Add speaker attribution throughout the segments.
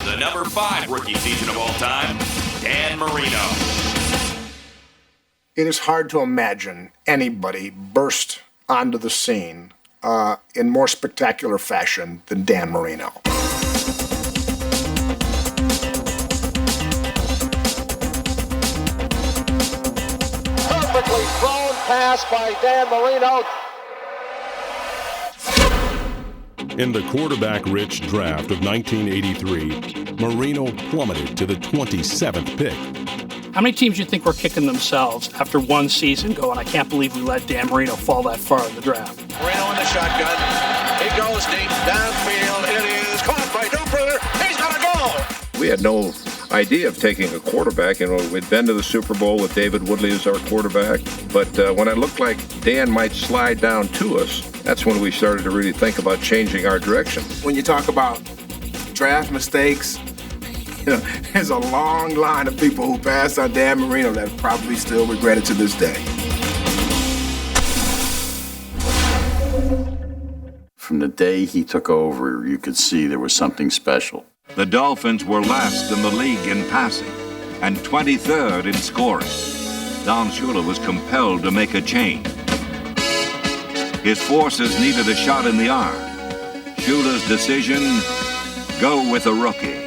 Speaker 1: the number 5 rookie season of all time, Dan Marino.
Speaker 2: It is hard to imagine anybody burst onto the scene in more spectacular fashion than Dan Marino.
Speaker 3: Perfectly thrown pass by Dan Marino.
Speaker 4: In the quarterback-rich draft of 1983, Marino plummeted to the 27th pick.
Speaker 5: How many teams do you think were kicking themselves after one season going, I can't believe we let Dan Marino fall that far in the draft?
Speaker 6: Marino in the shotgun. He goes deep downfield. It is caught by Duper. He's going to go.
Speaker 7: We had no idea of taking a quarterback. We'd been to the Super Bowl with David Woodley as our quarterback. But when it looked like Dan might slide down to us, that's when we started to really think about changing our direction.
Speaker 8: When you talk about draft mistakes, there's a long line of people who passed on Dan Marino that probably still regret it to this day.
Speaker 9: From the day he took over, you could see there was something special.
Speaker 10: The Dolphins were last in the league in passing and 23rd in scoring. Don Shula was compelled to make a change. His forces needed a shot in the arm. Shula's decision, go with a rookie.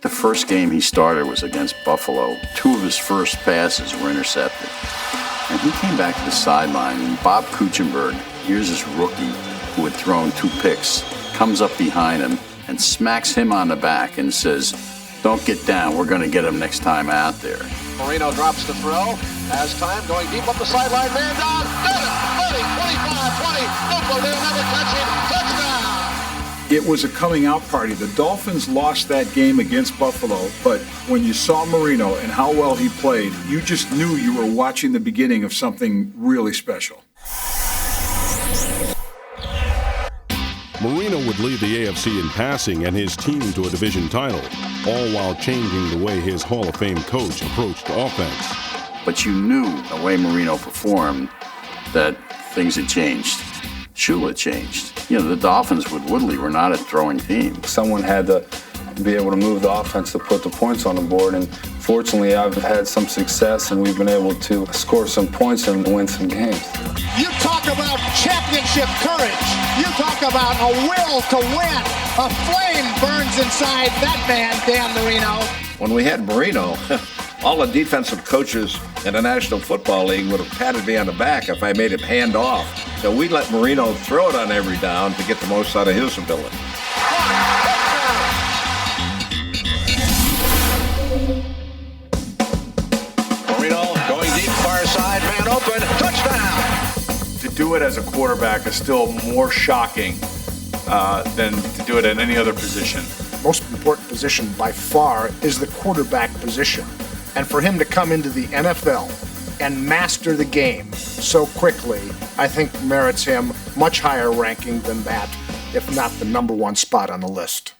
Speaker 9: The first game he started was against Buffalo. 2 of his first passes were intercepted. And he came back to the sideline, and Bob Kuchenberg, here's this rookie who had thrown 2 picks, comes up behind him and smacks him on the back and says, don't get down, we're going to get him next time out there.
Speaker 3: Marino drops the throw. Has time, going deep up the sideline. Man down. Got it. 30, 25, 20. Duper, they'll never catch him. Touchdown.
Speaker 11: It was a coming out party. The Dolphins lost that game against Buffalo, but when you saw Marino and how well he played, you just knew you were watching the beginning of something really special.
Speaker 4: Marino would lead the AFC in passing and his team to a division title, all while changing the way his Hall of Fame coach approached offense.
Speaker 9: But you knew the way Marino performed that things had changed. Shula changed. The Dolphins with Woodley were not a throwing team.
Speaker 12: Someone had to be able to move the offense to put the points on the board, and fortunately I've had some success and we've been able to score some points and win some games.
Speaker 3: You talk about championship courage. You talk about a will to win. A flame burns inside that man, Dan Marino.
Speaker 7: When we had Marino, all the defensive coaches in the National Football League would have patted me on the back if I made him hand off. So we let Marino throw it on every down to get the most out of his ability.
Speaker 6: Marino going deep, far side, man open, touchdown.
Speaker 13: To do it as a quarterback is still more shocking than to do it at any other position.
Speaker 2: Most important position by far is the quarterback position. And for him to come into the NFL and master the game so quickly, I think merits him much higher ranking than that, if not the number 1 spot on the list.